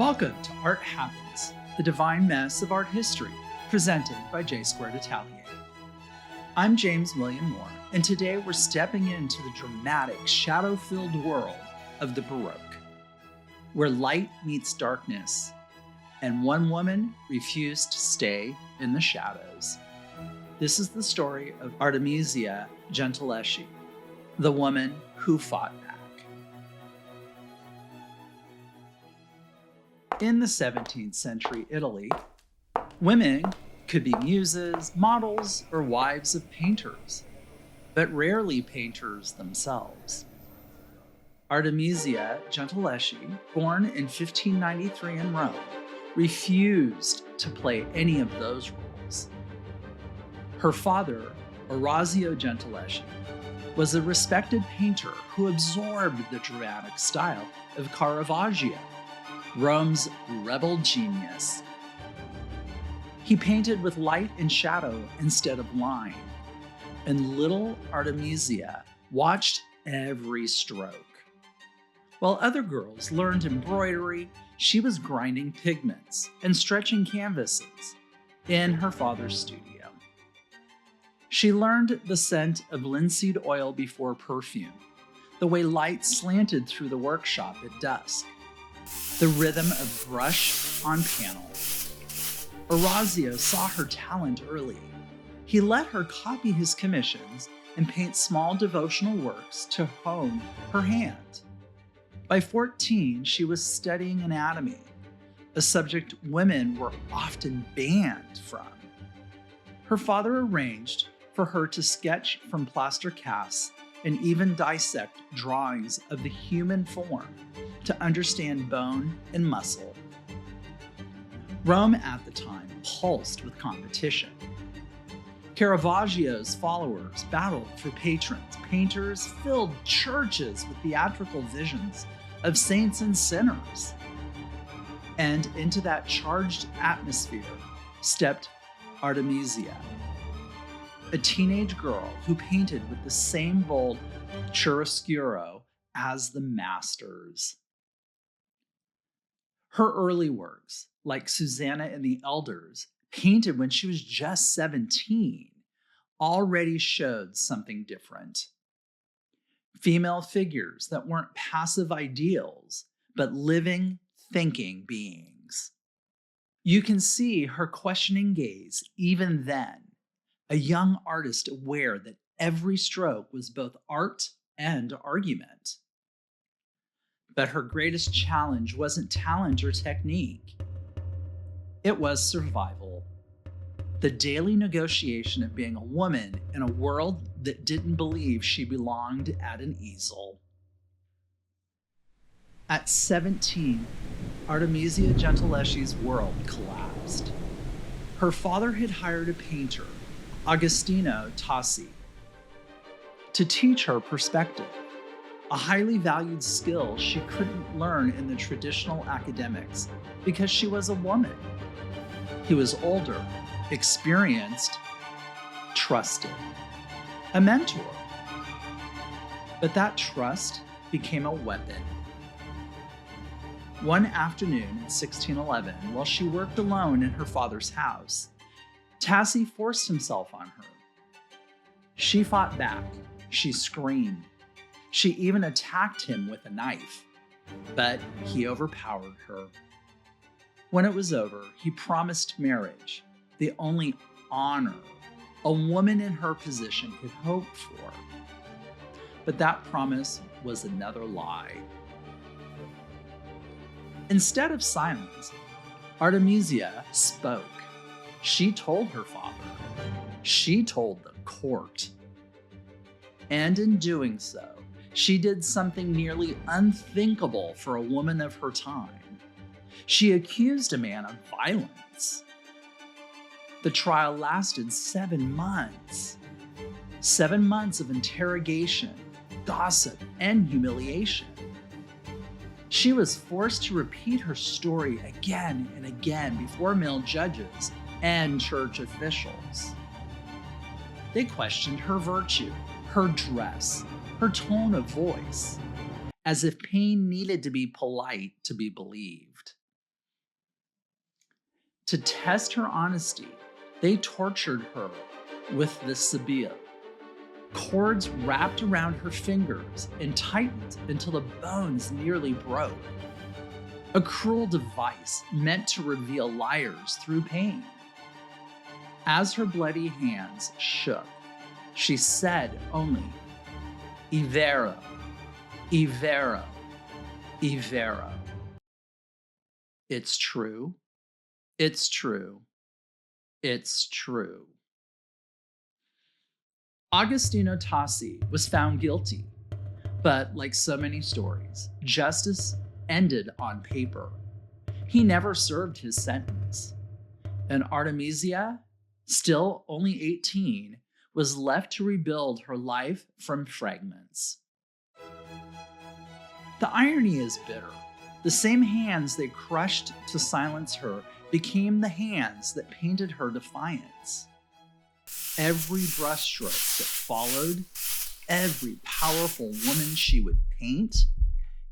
Welcome to Art Happens, the divine mess of art history, presented by J Squared Atelier. I'm James William Moore, and today we're stepping into the dramatic, shadow-filled world of the Baroque, where light meets darkness, and one woman refused to stay in the shadows. This is the story of Artemisia Gentileschi, the woman who fought back. In the 17th century Italy, women could be muses, models, or wives of painters, but rarely painters themselves. Artemisia Gentileschi, born in 1593 in Rome, refused to play any of those roles. Her father, Orazio Gentileschi, was a respected painter who absorbed the dramatic style of Caravaggio, Rome's rebel genius. He painted with light and shadow instead of line, and little Artemisia watched every stroke. While other girls learned embroidery, she was grinding pigments and stretching canvases in her father's studio. She learned the scent of linseed oil before perfume, the way light slanted through the workshop at dusk, the rhythm of brush on panel. Orazio saw her talent early. He let her copy his commissions and paint small devotional works to hone her hand. By 14, she was studying anatomy, a subject women were often banned from. Her father arranged for her to sketch from plaster casts and even dissect drawings of the human form to understand bone and muscle. Rome at the time pulsed with competition. Caravaggio's followers battled for patrons. Painters filled churches with theatrical visions of saints and sinners. And into that charged atmosphere stepped Artemisia, a teenage girl who painted with the same bold chiaroscuro as the masters. Her early works, like Susanna and the Elders, painted when she was just 17, already showed something different. Female figures that weren't passive ideals, but living, thinking beings. You can see her questioning gaze even then, a young artist aware that every stroke was both art and argument. But her greatest challenge wasn't talent or technique. It was survival. The daily negotiation of being a woman in a world that didn't believe she belonged at an easel. At 17, Artemisia Gentileschi's world collapsed. Her father had hired a painter, Agostino Tassi, to teach her perspective, a highly valued skill she couldn't learn in the traditional academics because she was a woman. He was older, experienced, trusted, a mentor. But that trust became a weapon. One afternoon in 1611, while she worked alone in her father's house, Tassi forced himself on her. She fought back. She screamed. She even attacked him with a knife, but he overpowered her. When it was over, he promised marriage, the only honor a woman in her position could hope for. But that promise was another lie. Instead of silence, Artemisia spoke. She told her father. She told the court. And in doing so, she did something nearly unthinkable for a woman of her time. She accused a man of violence. The trial lasted 7 months. 7 months of interrogation, gossip, and humiliation. She was forced to repeat her story again and again before male judges and church officials. They questioned her virtue, her dress, her tone of voice, as if pain needed to be polite to be believed. To test her honesty, they tortured her with the sabia, cords wrapped around her fingers and tightened until the bones nearly broke. A cruel device meant to reveal liars through pain. As her bloody hands shook, she said only, "Ivero, Ivero, Ivero." It's true. It's true. It's true. Agostino Tassi was found guilty, but like so many stories, justice ended on paper. He never served his sentence. And Artemisia, still only 18, was left to rebuild her life from fragments. The irony is bitter. The same hands they crushed to silence her became the hands that painted her defiance. Every brushstroke that followed, every powerful woman she would paint,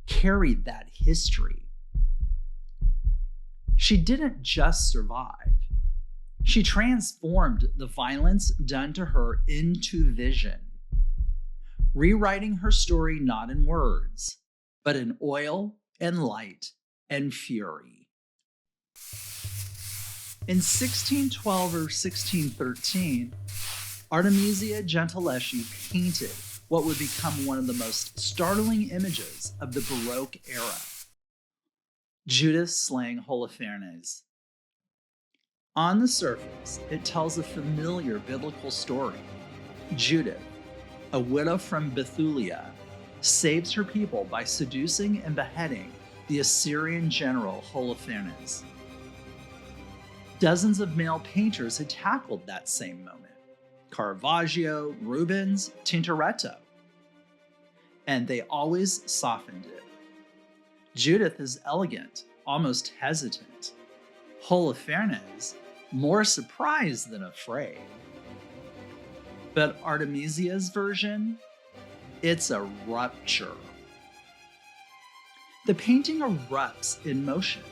carried that history. She didn't just survive. She transformed the violence done to her into vision, rewriting her story not in words, but in oil and light and fury. In 1612 or 1613, Artemisia Gentileschi painted what would become one of the most startling images of the Baroque era, Judith Slaying Holofernes. On the surface, it tells a familiar biblical story. Judith, a widow from Bethulia, saves her people by seducing and beheading the Assyrian general Holofernes. Dozens of male painters had tackled that same moment: Caravaggio, Rubens, Tintoretto. And they always softened it. Judith is elegant, almost hesitant. Holofernes, more surprised than afraid. But Artemisia's version, it's a rupture. The painting erupts in motion.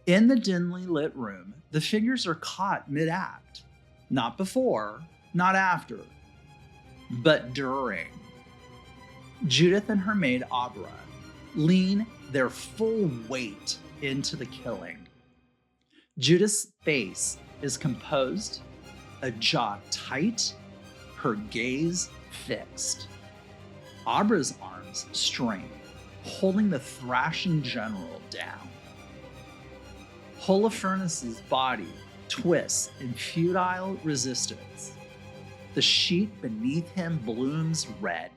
In the dimly lit room, the figures are caught mid-act. Not before, not after, but during. Judith and her maid Abra lean their full weight into the killing. Judith's face is composed, a jaw tight, her gaze fixed. Abra's arms strain, holding the thrashing general down. Holofernes' body twists in futile resistance. The sheet beneath him blooms red.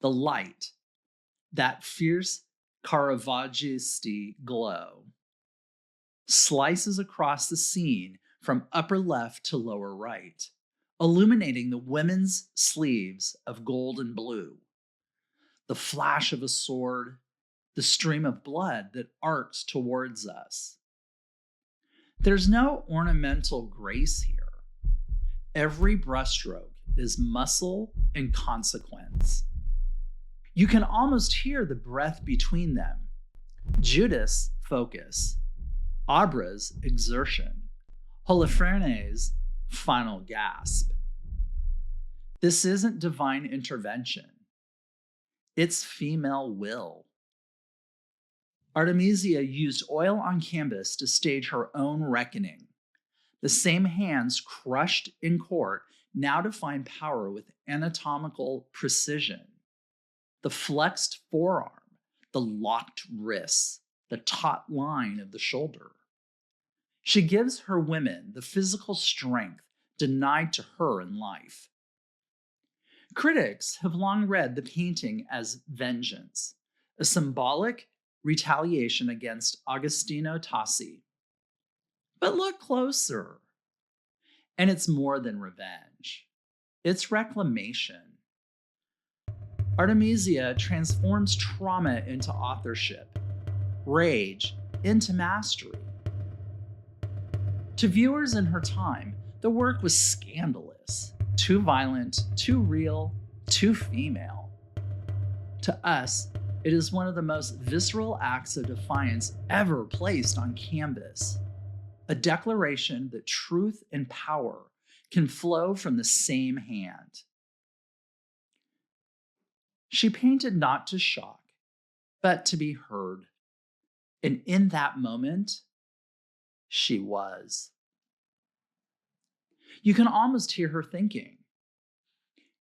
The light, that fierce Caravaggisti glow, slices across the scene from upper left to lower right, illuminating the women's sleeves of gold and blue, the flash of a sword, the stream of blood that arcs towards us. There's no ornamental grace here. Every brushstroke is muscle and consequence. You can almost hear the breath between them. Judith's focus, Abra's exertion, Holofernes' final gasp. This isn't divine intervention. It's female will. Artemisia used oil on canvas to stage her own reckoning. The same hands crushed in court now define power with anatomical precision. The flexed forearm, the locked wrists, the taut line of the shoulder. She gives her women the physical strength denied to her in life. Critics have long read the painting as vengeance, a symbolic retaliation against Agostino Tassi. But look closer, and it's more than revenge. It's reclamation. Artemisia transforms trauma into authorship, rage into mastery. To viewers in her time, the work was scandalous, too violent, too real, too female. To us, it is one of the most visceral acts of defiance ever placed on canvas. A declaration that truth and power can flow from the same hand. She painted not to shock, but to be heard. And in that moment, she was. You can almost hear her thinking,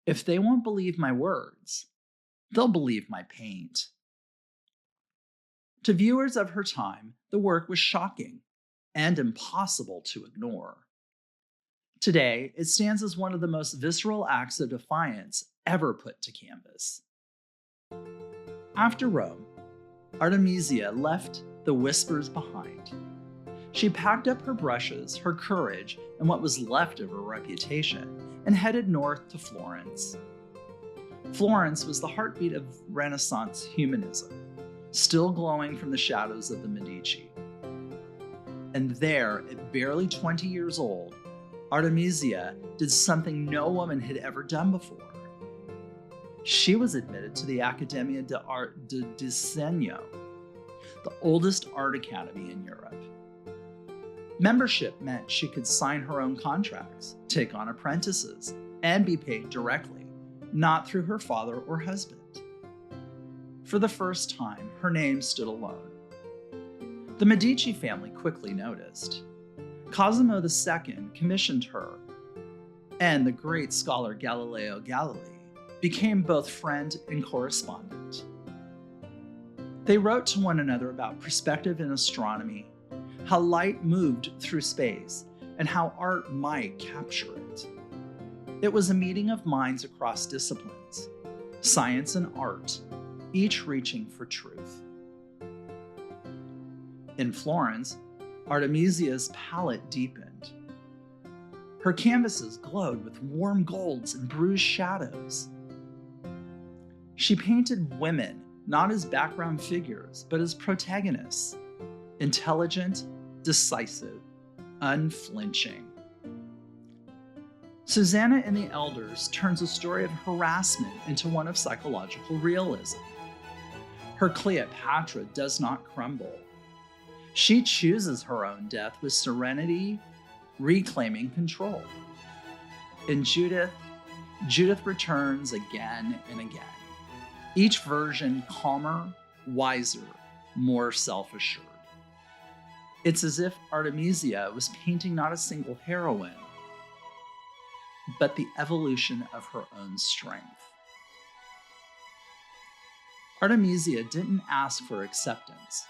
if they won't believe my words, they'll believe my paint. To viewers of her time, the work was shocking and impossible to ignore. Today, it stands as one of the most visceral acts of defiance ever put to canvas. After Rome, Artemisia left the whispers behind. She packed up her brushes, her courage, and what was left of her reputation, and headed north to Florence. Florence was the heartbeat of Renaissance humanism, still glowing from the shadows of the Medici. And there, at barely 20 years old, Artemisia did something no woman had ever done before. She was admitted to the Accademia de Disegno, the oldest art academy in Europe. Membership meant she could sign her own contracts, take on apprentices, and be paid directly, not through her father or husband. For the first time, her name stood alone. The Medici family quickly noticed. Cosimo II commissioned her, and the great scholar Galileo Galilei became both friend and correspondent. They wrote to one another about perspective in astronomy, how light moved through space, and how art might capture it. It was a meeting of minds across disciplines, science and art, each reaching for truth. In Florence, Artemisia's palette deepened. Her canvases glowed with warm golds and bruised shadows. She painted women not as background figures, but as protagonists, intelligent, decisive, unflinching. Susanna and the Elders turns a story of harassment into one of psychological realism. Her Cleopatra does not crumble. She chooses her own death with serenity, reclaiming control. In Judith returns again and again, each version calmer, wiser, more self-assured. It's as if Artemisia was painting not a single heroine, but the evolution of her own strength. Artemisia didn't ask for acceptance.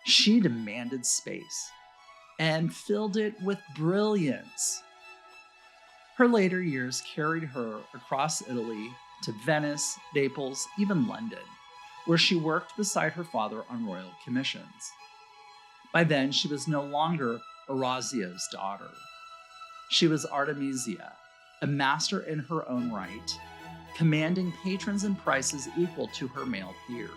She demanded space and filled it with brilliance. Her later years carried her across Italy to Venice, Naples, even London, where she worked beside her father on royal commissions. By then, she was no longer Orazio's daughter. She was Artemisia, a master in her own right, commanding patrons and prices equal to her male peers.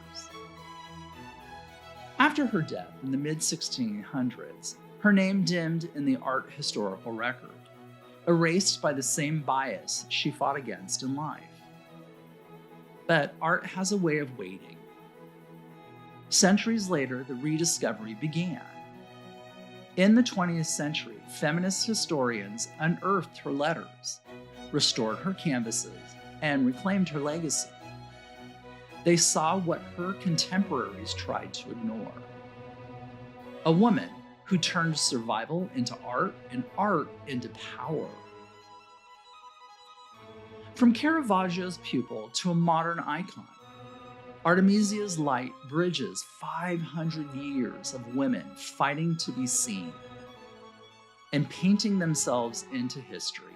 After her death in the mid-1600s, her name dimmed in the art historical record, erased by the same bias she fought against in life. But art has a way of waiting. Centuries later, the rediscovery began. In the 20th century, feminist historians unearthed her letters, restored her canvases, and reclaimed her legacy. They saw what her contemporaries tried to ignore. A woman who turned survival into art and art into power. From Caravaggio's pupil to a modern icon, Artemisia's light bridges 500 years of women fighting to be seen and painting themselves into history.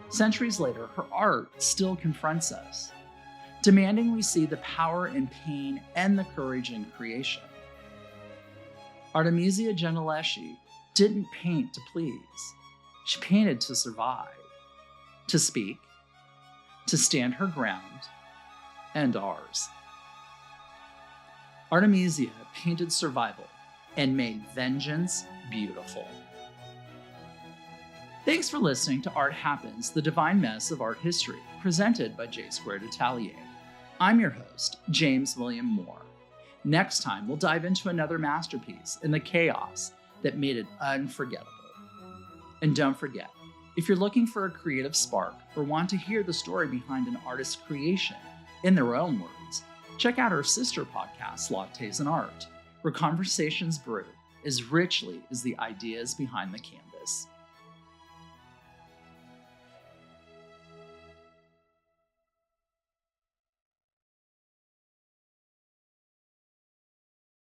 Centuries later, her art still confronts us, demanding we see the power in pain and the courage in creation. Artemisia Gentileschi didn't paint to please. She painted to survive, to speak, to stand her ground, and ours. Artemisia painted survival and made vengeance beautiful. Thanks for listening to Art Happens, the divine mess of art history, presented by J2 Atelier. I'm your host, James William Moore. Next time, we'll dive into another masterpiece in the chaos that made it unforgettable. And don't forget, if you're looking for a creative spark or want to hear the story behind an artist's creation in their own words, check out our sister podcast, Lattes and Art, where conversations brew as richly as the ideas behind the canvas.